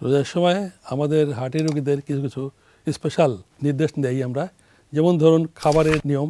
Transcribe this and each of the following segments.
রোজার সময় আমাদের হার্টের রোগীদের কিছু কিছু স্পেশাল নির্দেশ দেই আমরা, যেমন ধরুন খাবারের নিয়ম,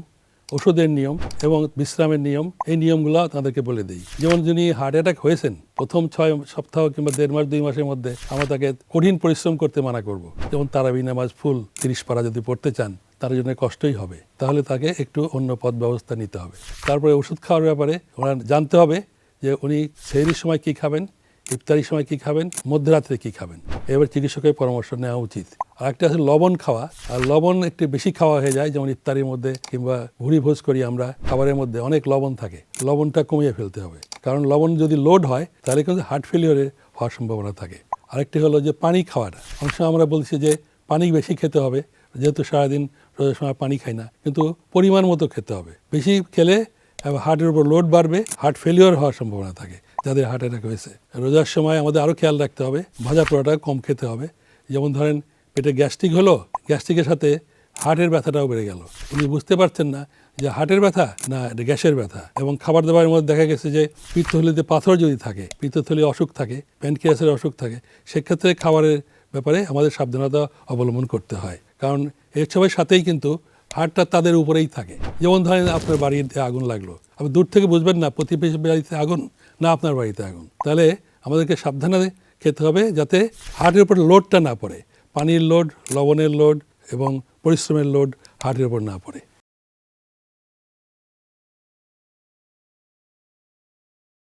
ওষুধের নিয়ম এবং বিশ্রামের নিয়ম। এই নিয়মগুলো তাদেরকে বলে দিই। যেমন যিনি হার্ট অ্যাটাক হয়েছেন প্রথম 6 সপ্তাহ কিংবা 1.5 মাস 2 মাসের মধ্যে আমরা তাকে কঠিন পরিশ্রম করতে মানা করব। যেমন তারাবি নামাজ ফুল 30 পারা যদি পড়তে চান তার জন্য কষ্টই হবে, তাহলে তাকে একটু অন্য পথ ব্যবস্থা নিতে হবে। তারপরে ওষুধ খাওয়ার ব্যাপারে ওনার জানতে হবে যে উনি সেহরির সময় কী খাবেন, ইফতারির সময় কী খাবেন, মধ্যরাত্রে কী খাবেন। এবার চিকিৎসকের পরামর্শ নেওয়া উচিত। আর একটা আছে লবণ খাওয়া, আর লবণ একটু বেশি খাওয়া হয়ে যায়, যেমন ইফতারির মধ্যে কিংবা ভুড়ি ভোজ করি আমরা, খাবারের মধ্যে অনেক লবণ থাকে, লবণটা কমিয়ে ফেলতে হবে। কারণ লবণ যদি লোড হয় তাহলে কিন্তু হার্ট ফেলিওরে হওয়ার সম্ভাবনা থাকে। আরেকটি হলো যে পানি খাওয়াটা। অনেক সময় আমরা বলছি যে পানি বেশি খেতে হবে, যেহেতু সারাদিন রোজার সময় পানি খাই না, কিন্তু পরিমাণ মতো খেতে হবে। বেশি খেলে হার্টের উপর লোড বাড়বে, হার্ট ফেলিওর হওয়ার সম্ভাবনা থাকে যাদের হার্ট অ্যাটাক হয়েছে। রোজার সময় আমাদের আরও খেয়াল রাখতে হবে, ভাজা পোড়াটা কম খেতে হবে। যেমন ধরেন পেটে গ্যাস্ট্রিক হলো, গ্যাস্ট্রিকের সাথে হার্টের ব্যথাটাও বেড়ে গেল, উনি বুঝতে পারছেন না যে হার্টের ব্যথা না গ্যাসের ব্যথা। এবং খাবার দাবারের মধ্যে দেখা গেছে যে পিত্তথলিতে পাথর যদি থাকে, পিত্তথলি অসুখ থাকে, প্যানক্রিয়াসের অসুখ থাকে, সেক্ষেত্রে খাবারের ব্যাপারে আমাদের সাবধানতা অবলম্বন করতে হয়। কারণ এর সবার সাথেই কিন্তু হার্টটা তাদের উপরেই থাকে। যেমন ধরেন আপনার বাড়িতে আগুন লাগলো, আপনি দূর থেকে বুঝবেন না প্রতিবেশী বাড়িতে আগুন না আপনার বাড়িতে আগুন। তাহলে আমাদেরকে সাবধানে খেতে হবে যাতে হার্টের উপর লোডটা না পড়ে, পানির লোড, লবণের লোড এবং পরিশ্রমের লোড হার্টের উপর না পড়ে।